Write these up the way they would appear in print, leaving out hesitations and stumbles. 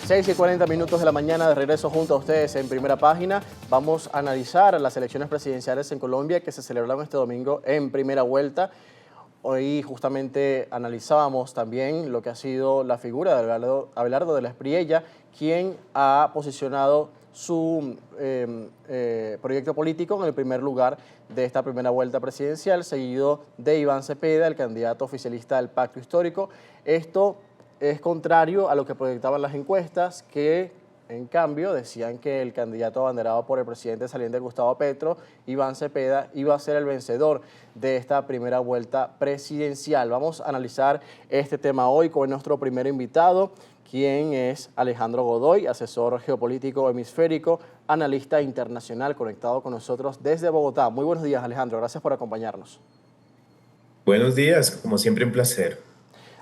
6:40 de la mañana, de regreso junto a ustedes en Primera Página. Vamos a analizar las elecciones presidenciales en Colombia que se celebraron este domingo en primera vuelta. Hoy justamente analizábamos también lo que ha sido la figura de Abelardo de la Espriella, quien ha posicionado su proyecto político en el primer lugar de esta primera vuelta presidencial, seguido de Iván Cepeda, el candidato oficialista del Pacto Histórico. Esto es contrario a lo que proyectaban las encuestas, que en cambio decían que el candidato abanderado por el presidente saliente Gustavo Petro, Iván Cepeda, iba a ser el vencedor de esta primera vuelta presidencial. Vamos a analizar este tema hoy con nuestro primer invitado, quien es Alejandro Godoy, asesor geopolítico hemisférico, analista internacional, conectado con nosotros desde Bogotá. Muy buenos días, Alejandro, gracias por acompañarnos. Buenos días, como siempre un placer.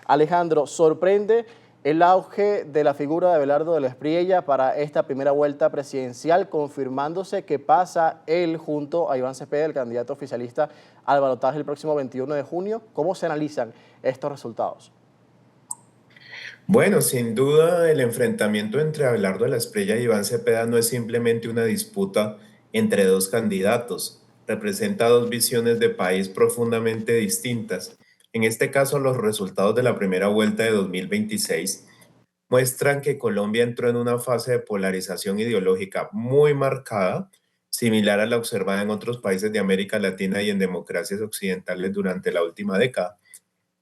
Alejandro, sorprende el auge de la figura de Abelardo de la Espriella para esta primera vuelta presidencial, confirmándose que pasa él junto a Iván Cepeda, el candidato oficialista, al balotaje el próximo 21 de junio. ¿Cómo se analizan estos resultados? Bueno, sin duda el enfrentamiento entre Abelardo de la Espriella y Iván Cepeda no es simplemente una disputa entre dos candidatos, representa dos visiones de país profundamente distintas. En este caso, los resultados de la primera vuelta de 2026 muestran que Colombia entró en una fase de polarización ideológica muy marcada, similar a la observada en otros países de América Latina y en democracias occidentales durante la última década.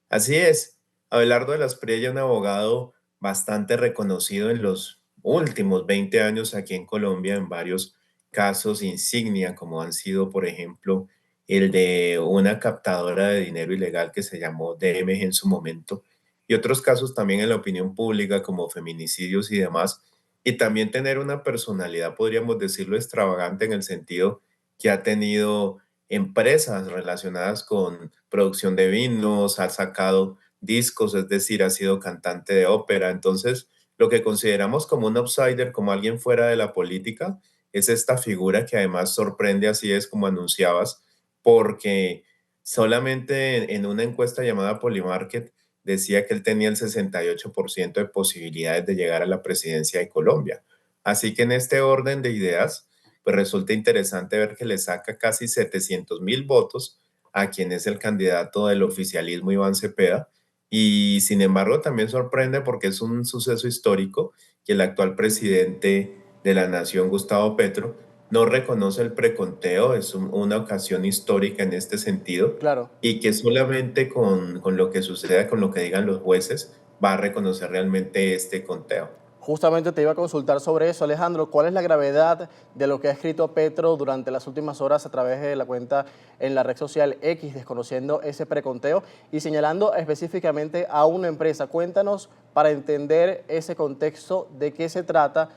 Así es, Abelardo de la Espriella, un abogado bastante reconocido en los últimos 20 años aquí en Colombia, en varios casos insignia, como han sido, por ejemplo, el de una captadora de dinero ilegal que se llamó DMG en su momento, y otros casos también en la opinión pública, como feminicidios y demás, y también tener una personalidad, podríamos decirlo, extravagante en el sentido que ha tenido empresas relacionadas con producción de vinos, ha sacado discos, es decir, ha sido cantante de ópera. Entonces, lo que consideramos como un outsider, como alguien fuera de la política, es esta figura que además sorprende, así es como anunciabas, porque solamente en una encuesta llamada Polymarket decía que él tenía el 68% de posibilidades de llegar a la presidencia de Colombia. Así que en este orden de ideas, pues resulta interesante ver que le saca casi 700.000 votos a quien es el candidato del oficialismo, Iván Cepeda, y sin embargo también sorprende porque es un suceso histórico que el actual presidente de la nación, Gustavo Petro, no reconoce el preconteo, es una ocasión histórica en este sentido, Claro. y que solamente con lo que suceda, con lo que digan los jueces, va a reconocer realmente este conteo. Justamente te iba a consultar sobre eso, Alejandro. ¿Cuál es la gravedad de lo que ha escrito Petro durante las últimas horas a través de la cuenta en la red social X, desconociendo ese preconteo y señalando específicamente a una empresa? Cuéntanos para entender ese contexto, de qué se trata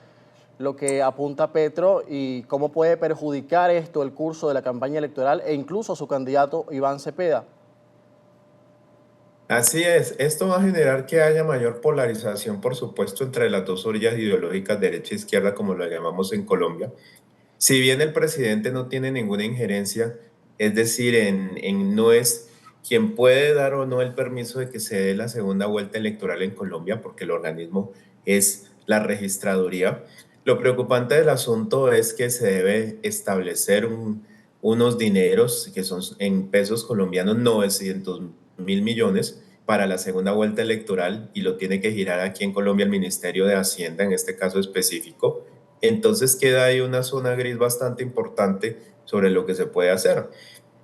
lo que apunta Petro y cómo puede perjudicar esto el curso de la campaña electoral e incluso a su candidato Iván Cepeda. Así es, esto va a generar que haya mayor polarización, por supuesto, entre las dos orillas ideológicas, derecha e izquierda, como lo llamamos en Colombia. Si bien el presidente no tiene ninguna injerencia, es decir, no es quien puede dar o no el permiso de que se dé la segunda vuelta electoral en Colombia, porque el organismo es la registraduría. Lo preocupante del asunto es que se debe establecer unos dineros que son en pesos colombianos 900.000 millones para la segunda vuelta electoral y lo tiene que girar aquí en Colombia el Ministerio de Hacienda, en este caso específico. Entonces queda ahí una zona gris bastante importante sobre lo que se puede hacer.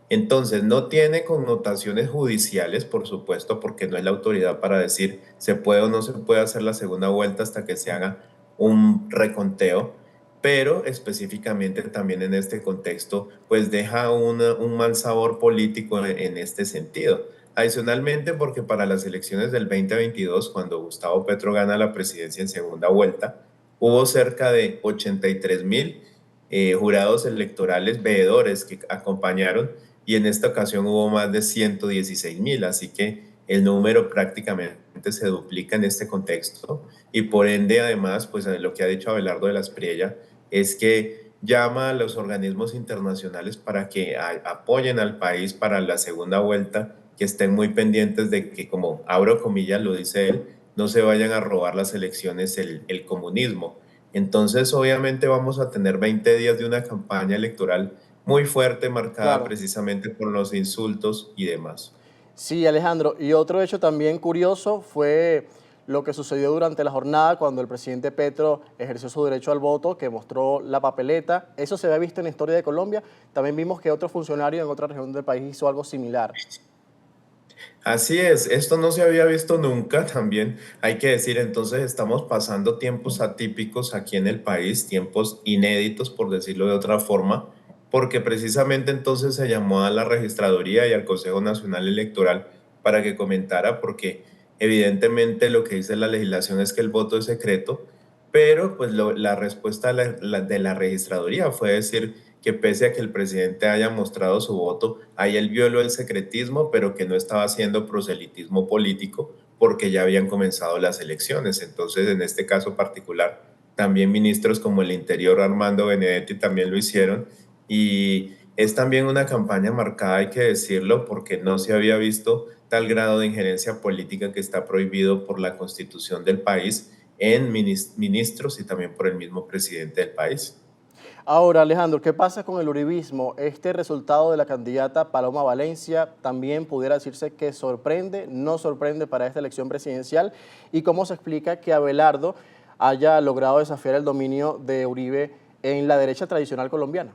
Entonces no tiene connotaciones judiciales, por supuesto, porque no es la autoridad para decir se puede o no se puede hacer la segunda vuelta hasta que se haga un reconteo, pero específicamente también en este contexto, pues deja un mal sabor político en este sentido. Adicionalmente, porque para las elecciones del 2022, cuando Gustavo Petro gana la presidencia en segunda vuelta, hubo cerca de 83.000 jurados electorales veedores que acompañaron y en esta ocasión hubo más de 116.000, así que el número prácticamente se duplica en este contexto y por ende además, pues lo que ha dicho Abelardo de la Espriella es que llama a los organismos internacionales para que apoyen al país para la segunda vuelta, que estén muy pendientes de que, como abro comillas, lo dice él, no se vayan a robar las elecciones el comunismo. Entonces, obviamente vamos a tener 20 días de una campaña electoral muy fuerte, marcada Claro. precisamente por los insultos y demás. Sí, Alejandro. Y otro hecho también curioso fue lo que sucedió durante la jornada cuando el presidente Petro ejerció su derecho al voto, que mostró la papeleta. Eso se había visto en la historia de Colombia. También vimos que otro funcionario en otra región del país hizo algo similar. Así es, esto no se había visto nunca también, hay que decir, entonces estamos pasando tiempos atípicos aquí en el país, tiempos inéditos, por decirlo de otra forma, porque precisamente entonces se llamó a la Registraduría y al Consejo Nacional Electoral para que comentara, porque evidentemente lo que dice la legislación es que el voto es secreto, pero pues la respuesta de la Registraduría fue decir que pese a que el presidente haya mostrado su voto, ahí él violó el secretismo, pero que no estaba haciendo proselitismo político porque ya habían comenzado las elecciones. Entonces, en este caso particular, también ministros como el Interior Armando Benedetti también lo hicieron y es también una campaña marcada, hay que decirlo, porque no se había visto tal grado de injerencia política que está prohibido por la constitución del país en ministros y también por el mismo presidente del país. Ahora, Alejandro, ¿qué pasa con el uribismo? Este resultado de la candidata Paloma Valencia también pudiera decirse que sorprende, no sorprende para esta elección presidencial. ¿Y cómo se explica que Abelardo haya logrado desafiar el dominio de Uribe en la derecha tradicional colombiana?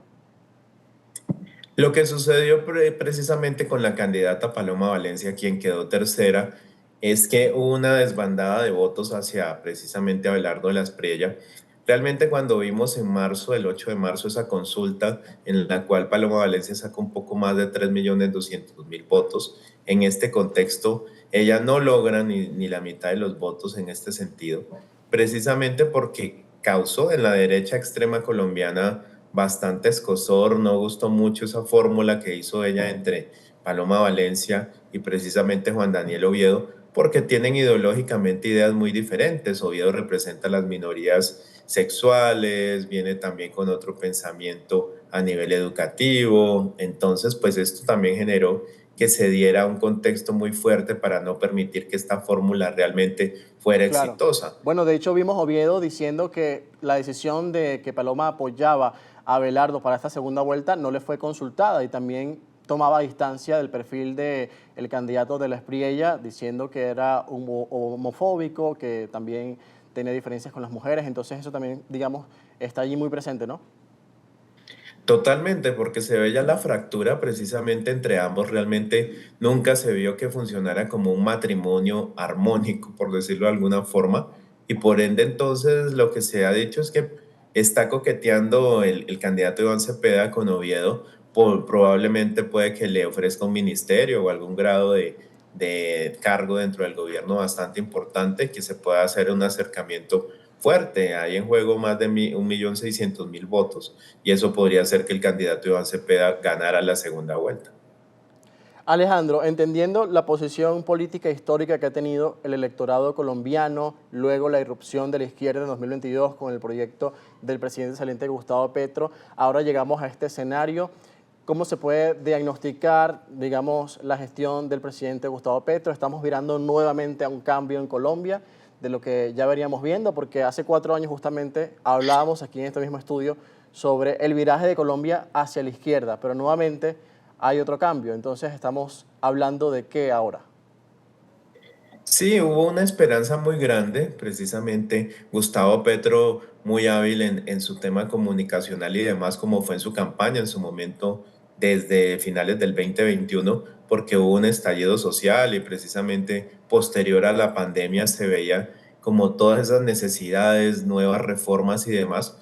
Lo que sucedió precisamente con la candidata Paloma Valencia, quien quedó tercera, es que hubo una desbandada de votos hacia precisamente Abelardo de la Espriella. Realmente cuando vimos en marzo, el 8 de marzo, esa consulta en la cual Paloma Valencia sacó un poco más de 3.200.000 votos, en este contexto ella no logra ni la mitad de los votos en este sentido, precisamente porque causó en la derecha extrema colombiana bastante escosor, no gustó mucho esa fórmula que hizo ella entre Paloma Valencia y precisamente Juan Daniel Oviedo, porque tienen ideológicamente ideas muy diferentes. Oviedo representa a las minorías sexuales, viene también con otro pensamiento a nivel educativo, entonces pues esto también generó que se diera un contexto muy fuerte para no permitir que esta fórmula realmente fuera Claro. exitosa. Bueno, de hecho vimos a Oviedo diciendo que la decisión de que Paloma apoyaba a Abelardo para esta segunda vuelta no le fue consultada y también tomaba distancia del perfil del candidato de la Espriella, diciendo que era homofóbico, que también tenía diferencias con las mujeres. Entonces eso también, digamos, está allí muy presente, ¿no? Totalmente, porque se ve ya la fractura precisamente entre ambos. Realmente nunca se vio que funcionara como un matrimonio armónico, por decirlo de alguna forma. Y por ende, entonces, lo que se ha dicho es que está coqueteando el candidato Iván Cepeda con Oviedo. Probablemente puede que le ofrezca un ministerio o algún grado de cargo dentro del gobierno bastante importante, que se pueda hacer un acercamiento fuerte. Hay en juego más de 1.600.000 votos y eso podría hacer que el candidato Iván Cepeda ganara la segunda vuelta. Alejandro, entendiendo la posición política e histórica que ha tenido el electorado colombiano, luego la irrupción de la izquierda en 2022 con el proyecto del presidente saliente Gustavo Petro, ahora llegamos a este escenario. ¿Cómo se puede diagnosticar, digamos, la gestión del presidente Gustavo Petro? Estamos virando nuevamente a un cambio en Colombia de lo que ya veníamos viendo, porque hace 4 años justamente hablábamos aquí en este mismo estudio sobre el viraje de Colombia hacia la izquierda, pero nuevamente hay otro cambio. Entonces estamos hablando de qué ahora. Sí, hubo una esperanza muy grande, precisamente Gustavo Petro, muy hábil en su tema comunicacional y demás, como fue en su campaña en su momento desde finales del 2021, porque hubo un estallido social y precisamente posterior a la pandemia se veía como todas esas necesidades, nuevas reformas y demás.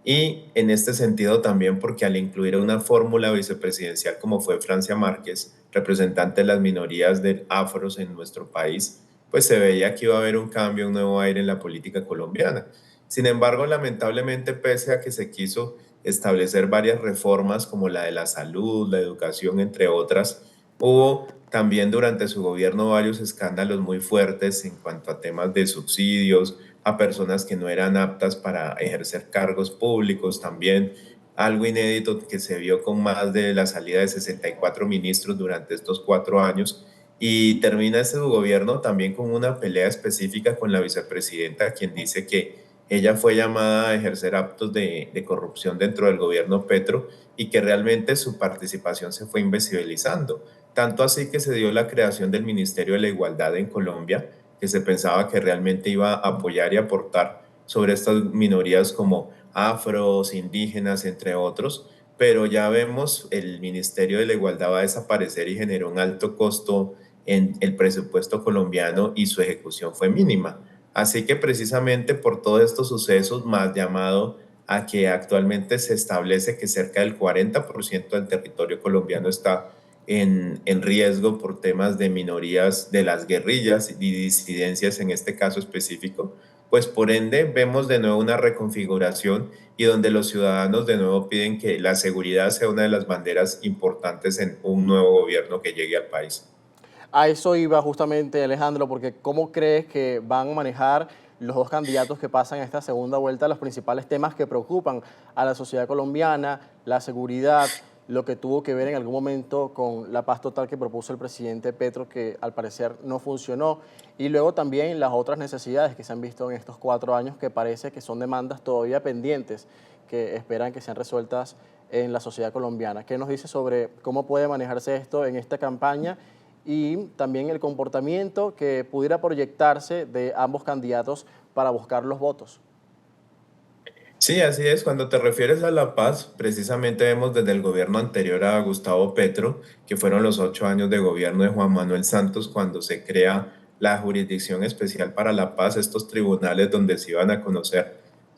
Y en este sentido también porque al incluir una fórmula vicepresidencial como fue Francia Márquez, representante de las minorías de afros en nuestro país, pues se veía que iba a haber un cambio, un nuevo aire en la política colombiana. Sin embargo, lamentablemente, pese a que se quiso establecer varias reformas como la de la salud, la educación, entre otras, hubo también durante su gobierno varios escándalos muy fuertes en cuanto a temas de subsidios a personas que no eran aptas para ejercer cargos públicos, también algo inédito que se vio con más de la salida de 64 ministros durante estos 4 años Y termina ese gobierno también con una pelea específica con la vicepresidenta, quien dice que ella fue llamada a ejercer actos de corrupción dentro del gobierno Petro y que realmente su participación se fue invisibilizando. Tanto así que se dio la creación del Ministerio de la Igualdad en Colombia, que se pensaba que realmente iba a apoyar y aportar sobre estas minorías como afros, indígenas, entre otros, pero ya vemos el Ministerio de la Igualdad va a desaparecer y generó un alto costo en el presupuesto colombiano y su ejecución fue mínima. Así que precisamente por todos estos sucesos, más llamado a que actualmente se establece que cerca del 40% del territorio colombiano está en riesgo por temas de minorías de las guerrillas y disidencias en este caso específico, pues por ende vemos de nuevo una reconfiguración y donde los ciudadanos de nuevo piden que la seguridad sea una de las banderas importantes en un nuevo gobierno que llegue al país. A eso iba justamente, Alejandro, porque ¿cómo crees que van a manejar los dos candidatos que pasan a esta segunda vuelta los principales temas que preocupan a la sociedad colombiana, la seguridad, lo que tuvo que ver en algún momento con la paz total que propuso el presidente Petro, que al parecer no funcionó, y luego también las otras necesidades que se han visto en estos 4 años que parece que son demandas todavía pendientes, que esperan que sean resueltas en la sociedad colombiana? ¿Qué nos dice sobre cómo puede manejarse esto en esta campaña y también el comportamiento que pudiera proyectarse de ambos candidatos para buscar los votos? Sí, así es. Cuando te refieres a La Paz, precisamente vemos desde el gobierno anterior a Gustavo Petro, que fueron los 8 años de gobierno de Juan Manuel Santos, cuando se crea la Jurisdicción Especial para la Paz, estos tribunales donde se iban a conocer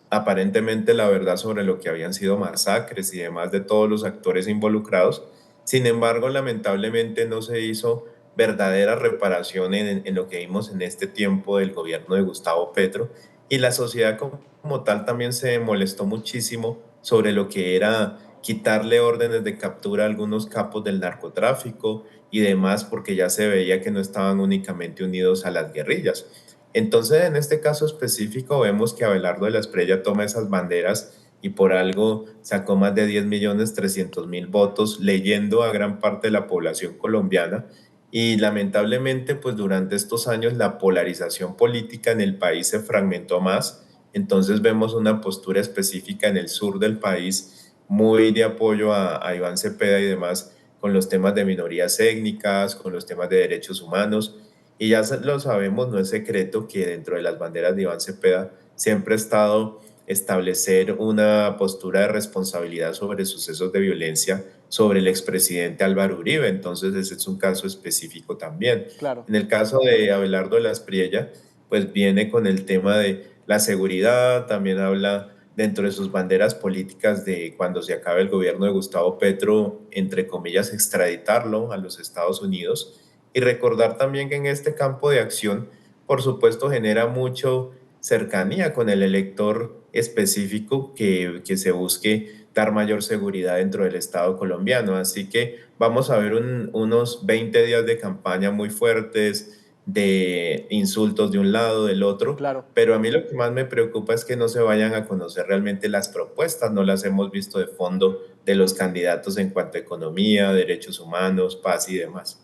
aparentemente la verdad sobre lo que habían sido masacres y demás de todos los actores involucrados. Sin embargo, lamentablemente no se hizo verdadera reparación en lo que vimos en este tiempo del gobierno de Gustavo Petro y la sociedad como tal también se molestó muchísimo sobre lo que era quitarle órdenes de captura a algunos capos del narcotráfico y demás, porque ya se veía que no estaban únicamente unidos a las guerrillas. Entonces, en este caso específico, vemos que Abelardo de la Espriella toma esas banderas y por algo sacó más de 10.300.000 votos, leyendo a gran parte de la población colombiana. Y lamentablemente, pues durante estos años la polarización política en el país se fragmentó más. Entonces vemos una postura específica en el sur del país, muy de apoyo a Iván Cepeda y demás, con los temas de minorías étnicas, con los temas de derechos humanos. Y ya lo sabemos, no es secreto que dentro de las banderas de Iván Cepeda siempre ha estado establecer una postura de responsabilidad sobre sucesos de violencia sobre el expresidente Álvaro Uribe. Entonces, ese es un caso específico también. Claro. En el caso de Abelardo de la Espriella, pues viene con el tema de la seguridad, también habla dentro de sus banderas políticas de cuando se acabe el gobierno de Gustavo Petro, entre comillas, extraditarlo a los Estados Unidos. Y recordar también que en este campo de acción, por supuesto, genera mucho cercanía con el elector específico que se busque dar mayor seguridad dentro del Estado colombiano. Así que vamos a ver unos 20 días de campaña muy fuertes, de insultos de un lado, del otro, Claro. pero a mí lo que más me preocupa es que no se vayan a conocer realmente las propuestas, no las hemos visto de fondo de los candidatos en cuanto a economía, derechos humanos, paz y demás.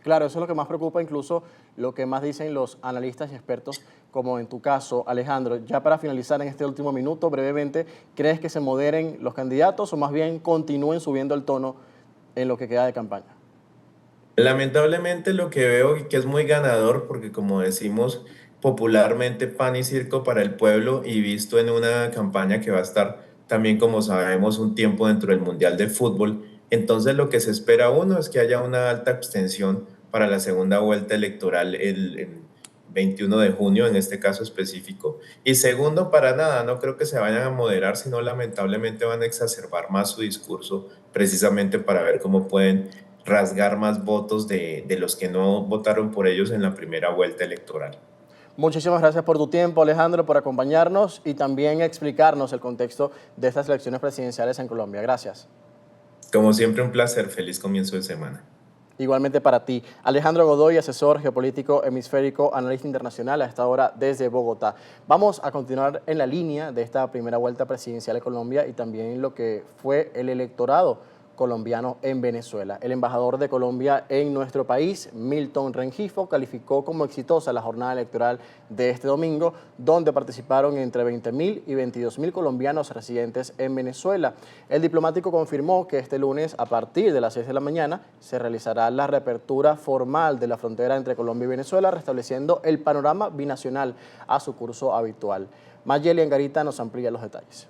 Claro, eso es lo que más preocupa, incluso lo que más dicen los analistas y expertos, como en tu caso, Alejandro. Ya para finalizar en este último minuto, brevemente, ¿crees que se moderen los candidatos o más bien continúen subiendo el tono en lo que queda de campaña? Lamentablemente lo que veo y que es muy ganador, porque como decimos popularmente, pan y circo para el pueblo y visto en una campaña que va a estar también, como sabemos, un tiempo dentro del Mundial de Fútbol, entonces lo que se espera uno es que haya una alta abstención para la segunda vuelta electoral el 21 de junio, en este caso específico. Y segundo, para nada, no creo que se vayan a moderar, sino lamentablemente van a exacerbar más su discurso precisamente para ver cómo pueden rasgar más votos de los que no votaron por ellos en la primera vuelta electoral. Muchísimas gracias por tu tiempo, Alejandro, por acompañarnos y también explicarnos el contexto de estas elecciones presidenciales en Colombia. Gracias. Como siempre, un placer. Feliz comienzo de semana. Igualmente para ti. Alejandro Godoy, asesor geopolítico hemisférico, analista internacional, a esta hora desde Bogotá. Vamos a continuar en la línea de esta primera vuelta presidencial en Colombia y también lo que fue el electorado colombianos en Venezuela. El embajador de Colombia en nuestro país, Milton Rengifo, calificó como exitosa la jornada electoral de este domingo, donde participaron entre 20.000 y 22.000 colombianos residentes en Venezuela. El diplomático confirmó que este lunes, a partir de las 6 de la mañana, se realizará la reapertura formal de la frontera entre Colombia y Venezuela, restableciendo el panorama binacional a su curso habitual. Mayeli Angarita nos amplía los detalles.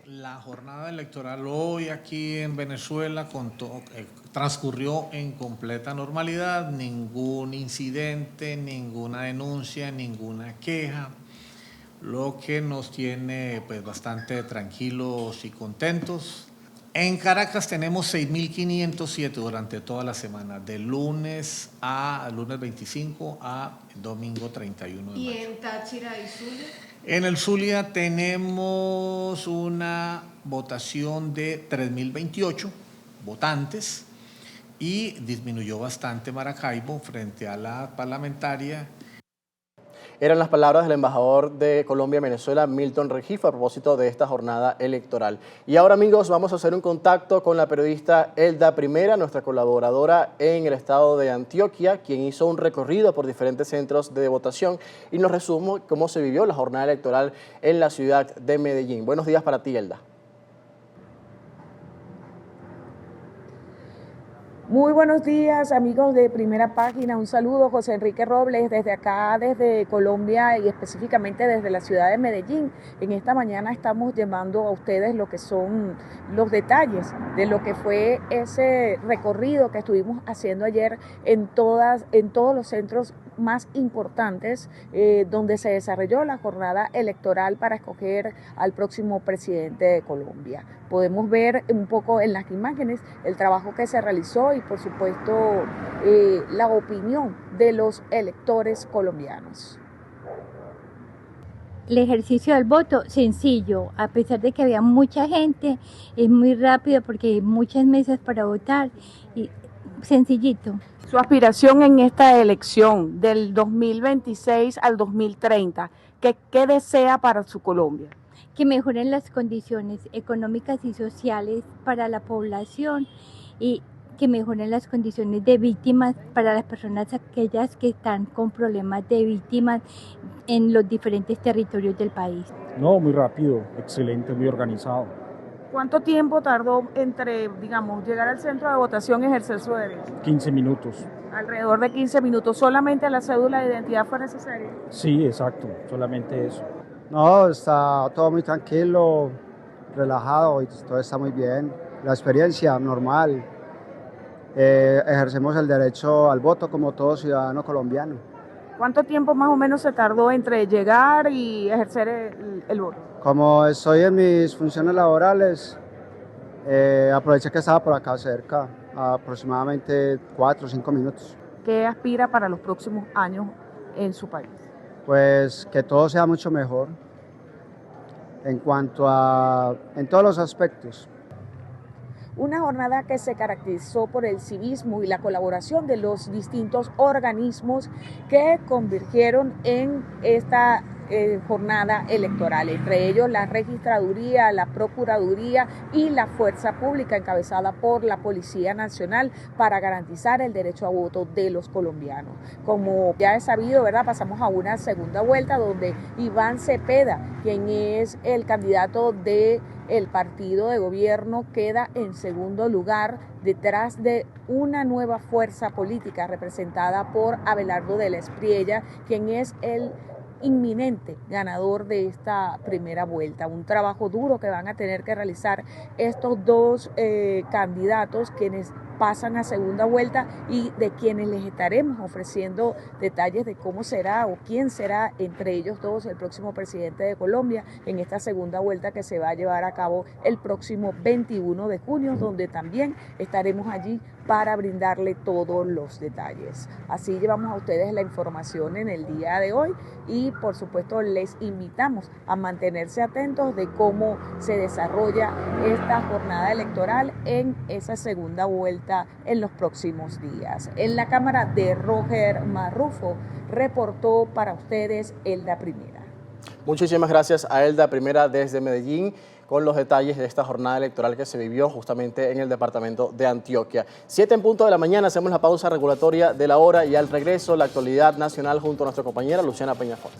La jornada electoral hoy aquí en Venezuela transcurrió en completa normalidad, ningún incidente, ninguna denuncia, ninguna queja, lo que nos tiene pues bastante tranquilos y contentos. En Caracas tenemos 6.507 durante toda la semana, de lunes 25 a domingo 31 de mayo. ¿Y en Táchira y Zulia? En el Zulia tenemos una votación de 3.028 votantes y disminuyó bastante Maracaibo frente a la parlamentaria. Eran las palabras del embajador de Colombia en Venezuela, Milton Rengifo, a propósito de esta jornada electoral. Y ahora, amigos, vamos a hacer un contacto con la periodista Elda Primera, nuestra colaboradora en el estado de Antioquia, quien hizo un recorrido por diferentes centros de votación y nos resume cómo se vivió la jornada electoral en la ciudad de Medellín. Buenos días para ti, Elda. Muy buenos días, amigos de Primera Página. Un saludo, José Enrique Robles, desde acá, desde Colombia y específicamente desde la ciudad de Medellín. En esta mañana estamos llevando a ustedes lo que son los detalles de lo que fue ese recorrido que estuvimos haciendo ayer en todos los centros más importantes donde se desarrolló la jornada electoral para escoger al próximo presidente de Colombia. Podemos ver un poco en las imágenes el trabajo que se realizó y por supuesto la opinión de los electores colombianos. El ejercicio del voto, sencillo, a pesar de que había mucha gente, es muy rápido porque hay muchas mesas para votar y sencillito. Su aspiración en esta elección del 2026 al 2030, ¿qué desea para su Colombia? Que mejoren las condiciones económicas y sociales para la población y que mejoren las condiciones de víctimas para las personas aquellas que están con problemas de víctimas en los diferentes territorios del país. No, muy rápido, excelente, muy organizado. ¿Cuánto tiempo tardó entre, digamos, llegar al centro de votación y ejercer su derecho? 15 minutos. Alrededor de 15 minutos. ¿Solamente la cédula de identidad fue necesaria? Sí, exacto, solamente eso. No, está todo muy tranquilo, relajado y todo está muy bien. La experiencia normal. Ejercemos el derecho al voto como todo ciudadano colombiano. ¿Cuánto tiempo más o menos se tardó entre llegar y ejercer el voto? Como estoy en mis funciones laborales, aproveché que estaba por acá cerca, aproximadamente 4 o 5 minutos. ¿Qué aspira para los próximos años en su país? Pues que todo sea mucho mejor en todos los aspectos. Una jornada que se caracterizó por el civismo y la colaboración de los distintos organismos que convergieron en esta jornada electoral, entre ellos la Registraduría, la Procuraduría y la Fuerza Pública encabezada por la Policía Nacional para garantizar el derecho a voto de los colombianos. Como ya es sabido, ¿verdad? Pasamos a una segunda vuelta donde Iván Cepeda, quien es el candidato del partido de gobierno, queda en segundo lugar detrás de una nueva fuerza política representada por Abelardo de la Espriella, quien es el inminente ganador de esta primera vuelta. Un trabajo duro que van a tener que realizar estos dos candidatos, quienes pasan a segunda vuelta y de quienes les estaremos ofreciendo detalles de cómo será o quién será entre ellos dos el próximo presidente de Colombia en esta segunda vuelta que se va a llevar a cabo el próximo 21 de junio, donde también estaremos allí para brindarle todos los detalles. Así llevamos a ustedes la información en el día de hoy y por supuesto les invitamos a mantenerse atentos de cómo se desarrolla esta jornada electoral en esa segunda vuelta en los próximos días. En la cámara de Roger Marrufo reportó para ustedes Elda Primera. Muchísimas gracias a Elda Primera desde Medellín con los detalles de esta jornada electoral que se vivió justamente en el departamento de Antioquia. 7 en punto de la mañana, hacemos la pausa regulatoria de la hora y al regreso la actualidad nacional junto a nuestra compañera Luciana Peñafort.